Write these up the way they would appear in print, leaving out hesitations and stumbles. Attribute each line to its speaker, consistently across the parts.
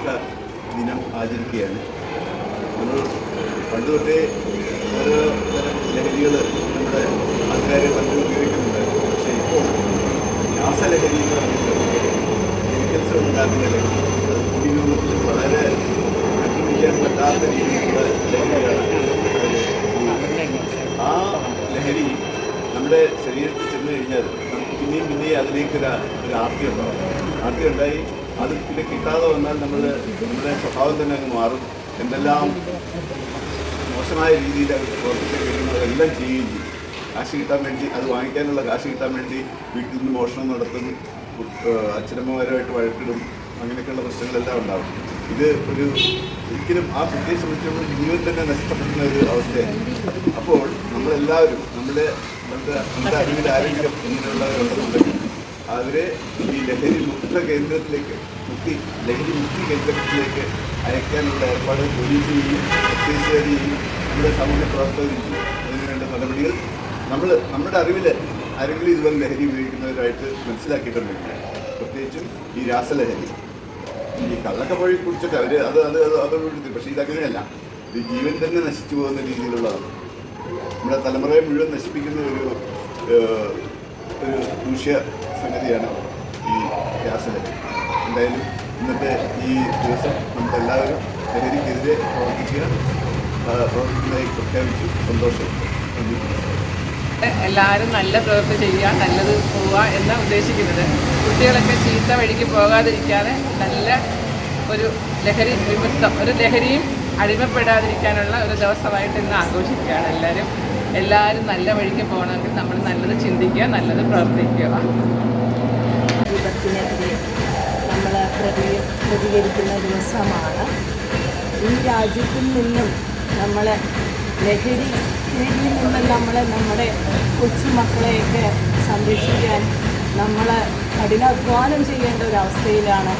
Speaker 1: വിരുദ്ധ ദിനം ആചരിക്കുകയാണ്. നമ്മൾ പണ്ട് തൊട്ടേ ഓരോ തരം ലഹരികൾ നമ്മുടെ ആൾക്കാരെ പണ്ട് ഉപയോഗിക്കുന്നുണ്ടായിരുന്നു. പക്ഷേ ഇപ്പോൾ രാസലഹരി എന്ന് പറഞ്ഞിട്ട് കെമിക്കൽസ് ഉണ്ടാക്കുന്ന ലഹരി, അത് കുടിരൂപത്തിൽ വളരെ കണ്ടുപിടിക്കാൻ പറ്റാത്ത രീതിയിലുള്ള ലഹരിയാണ്. ആ ലഹരി നമ്മുടെ ശരീരത്തിൽ ചെന്ന് കഴിഞ്ഞാൽ നമുക്ക് പിന്നെയും അതിലേക്കൊരു ആർത്തി ഉണ്ടായി അത് പിന്നെ കിട്ടാതെ വന്നാൽ നമ്മുടെ സ്വഭാവം തന്നെ അങ്ങ് മാറും. എന്തെല്ലാം മോശമായ രീതിയിൽ അവർ പ്രവർത്തിക്കാൻ കഴിയുന്നതെല്ലാം ചെയ്യുകയും ചെയ്യും. കാശ് കിട്ടാൻ വേണ്ടി, അത് വാങ്ങിക്കാനുള്ള കാശ് കിട്ടാൻ വേണ്ടി വീട്ടിൽ നിന്ന് മോഷണം നടത്തും, അച്ഛനമ്മമാരുമായിട്ട് വഴക്കിടും, അങ്ങനെയൊക്കെയുള്ള പ്രശ്നങ്ങളെല്ലാം ഉണ്ടാകും. ഇത് ഒരിക്കലും ആ കുട്ടിയെ സംബന്ധിച്ചുള്ള ജീവൻ തന്നെ നഷ്ടപ്പെടുന്ന ഒരു അവസ്ഥയാണ്. അപ്പോൾ നമ്മളെല്ലാവരും നമ്മുടെ അറിവിൽ ആരെങ്കിലും ഇങ്ങനെയുള്ളവരുണ്ടെന്നുണ്ടെങ്കിൽ അവരെ ഈ ലഹരി മുക്ത കേന്ദ്രത്തിലേക്ക് ലഹരി മുക്തി കേന്ദ്രത്തിലേക്ക് അയക്കാനുള്ള ഏർപ്പാട് പോലീസിനെയും എക്സൈസുകാരെയും നമ്മുടെ സാമൂഹ്യ പ്രവർത്തകരും അതിന് വേണ്ട നടപടികൾ നമ്മുടെ അറിവിൽ ആരെങ്കിലും ഇതുപോലെ ലഹരി ഉപയോഗിക്കുന്നവരായിട്ട് മനസ്സിലാക്കിയിട്ടുണ്ടെങ്കിൽ, പ്രത്യേകിച്ചും ഈ രാസലഹരി, ഈ കള്ളൊക്കെ വഴി കുടിച്ചിട്ട് അവർ അതോടുകൂടി, പക്ഷേ ഇതങ്ങനെയല്ല. ഇത് ജീവൻ തന്നെ നശിച്ചു പോകുന്ന രീതിയിലുള്ളതാണ്. നമ്മുടെ തലമുറയെ മുഴുവൻ നശിപ്പിക്കുന്ന ഒരു ദൂഷ്യ സംഗതിയാണ് ഈ രാസലഹരി. എന്തായാലും ഇന്നത്തെ ഈ ദിവസം നമ്മളെല്ലാവരും ലഹരിക്കെതിരെ പ്രവർത്തിക്കുന്നതായി പ്രഖ്യാപിച്ചു. സന്തോഷം.
Speaker 2: എല്ലാവരും നല്ല പ്രവൃത്തി ചെയ്യുക, നല്ലത് പോവുക എന്നാണ് ഉദ്ദേശിക്കുന്നത്. കുട്ടികളൊക്കെ ചീത്ത വഴിക്ക് പോകാതിരിക്കാതെ നല്ല ഒരു ലഹരി വിമുക്തം, ഒരു ലഹരിയും അടിമപ്പെടാതിരിക്കാനുള്ള ഒരു ദിവസമായിട്ട് ഇന്ന് ആഘോഷിക്കുകയാണ്. എല്ലാവരും നല്ല വഴിക്ക് പോകണമെങ്കിൽ നമ്മൾ നല്ലത് ചിന്തിക്കുക, നല്ലത് പ്രവർത്തിക്കുക.
Speaker 3: വിപത്തിനെതിരെ നമ്മൾ പ്രതികരിക്കുന്ന ദിവസമാണ്. ഈ രാജ്യത്തിൽ നിന്നും ലഹരിയിൽ നിന്നും നമ്മുടെ കൊച്ചുമക്കളെയൊക്കെ സംരക്ഷിക്കാൻ നമ്മൾ കഠിനാധ്വാനം ചെയ്യേണ്ട ഒരവസ്ഥയിലാണ്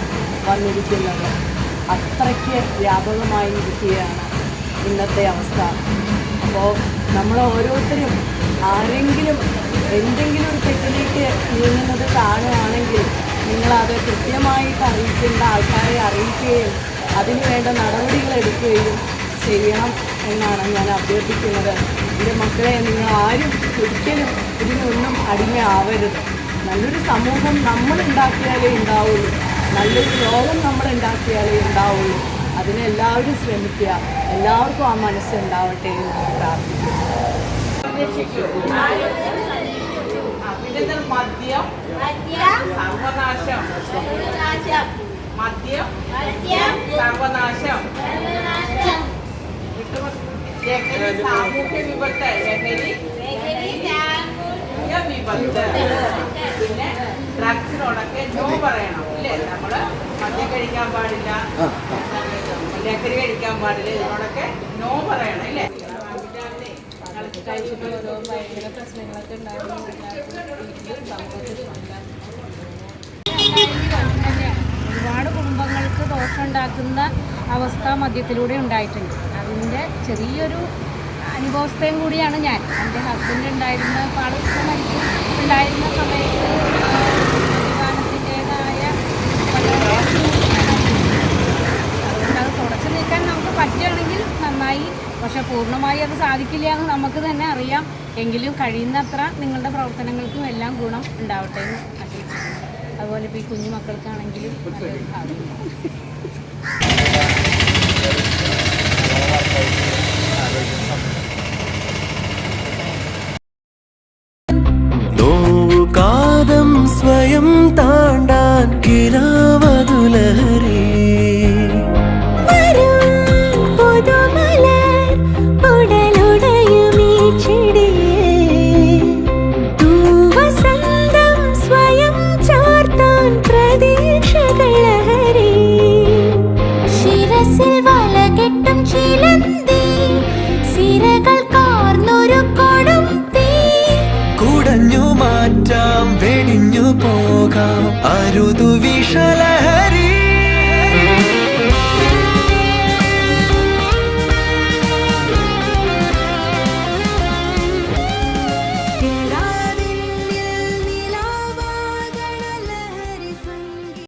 Speaker 3: വന്നിരിക്കുന്നത്. അത്രയ്ക്ക് വ്യാപകമായിരിക്കുകയാണ് ഇന്നത്തെ അവസ്ഥ. അപ്പോൾ നമ്മൾ ഓരോരുത്തരും ആരെങ്കിലും എന്തെങ്കിലും ഒരു തെറ്റിലേക്ക് നീങ്ങുന്നത് കാണുകയാണെങ്കിൽ നിങ്ങളത് കൃത്യമായിട്ട് അറിയിക്കേണ്ട ആൾക്കാരെ അറിയിക്കുകയും അതിന് വേണ്ട നടപടികൾ എടുക്കുകയും ചെയ്യണം എന്നാണ് ഞാൻ അഭ്യർത്ഥിക്കുന്നത്. എൻ്റെ മക്കളെ, നിങ്ങൾ ആരും ഒരിക്കലും ഇതിനൊന്നും അടിമയാവരുത്. നല്ലൊരു സമൂഹം നമ്മളുണ്ടാക്കിയാലേ ഉണ്ടാവുള്ളൂ, നല്ലൊരു ലോകം നമ്മളുണ്ടാക്കിയാലേ ഉണ്ടാവുള്ളൂ. അതിനെല്ലാവരും ശ്രമിക്കുക. എല്ലാവർക്കും ആ മനസ്സുണ്ടാവട്ടെ എന്ന് പ്രാർത്ഥിക്കുന്നു.
Speaker 2: മദ്യം സർവനാശം, മദ്യം സർവനാശം, സാമൂഹ്യ വിപത്ത്, ലഹരി വിപത്ത്. പിന്നെ ഡ്രഗ്സിനോടൊക്കെ നോ പറയണം അല്ലേ? നമ്മള് മദ്യം കഴിക്കാൻ പാടില്ല, ലഹരി കഴിക്കാൻ പാടില്ല, ഇതിനോടൊക്കെ നോ പറയണം അല്ലേ?
Speaker 3: ഭയങ്കര പ്രശ്നങ്ങളൊക്കെ ഉണ്ടായിരുന്നു. ഒരുപാട് കുടുംബങ്ങൾക്ക് ദോഷമുണ്ടാക്കുന്ന അവസ്ഥ മദ്യത്തിലൂടെ ഉണ്ടായിട്ടുണ്ട്. അതിൻ്റെ ചെറിയൊരു അനുഭവസ്ഥയും കൂടിയാണ് ഞാൻ. എൻ്റെ ഹസ്ബൻഡ് ഉണ്ടായിരുന്ന ഉണ്ടായിരുന്ന സമയത്ത് മദ്യപാനത്തിൻ്റേതായ അതുകൊണ്ട് അത് തുടച്ചു നീക്കാൻ നമുക്ക് പറ്റുകയാണെങ്കിൽ നന്നായി. പക്ഷെ പൂർണ്ണമായി അത് സാധിക്കില്ല എന്ന് നമുക്ക് തന്നെ അറിയാം. എങ്കിലും കഴിയുന്നത്ര നിങ്ങളുടെ പ്രവർത്തനങ്ങൾക്കും എല്ലാം ഗുണം ഉണ്ടാവട്ടെ എന്ന് ആശംസിക്കുന്നു. അതുപോലെ ഇപ്പോൾ ഈ കുഞ്ഞു മക്കൾക്കാണെങ്കിലും നല്ലൊരു സാധ്യത.
Speaker 4: നോവുകാതം സ്വയം താണ്ടാൻ കിരാവതുലഹരി കുടഞ്ഞു മാറ്റാം, വെടിഞ്ഞു പോകാം അരുതു വിഷലഹരി.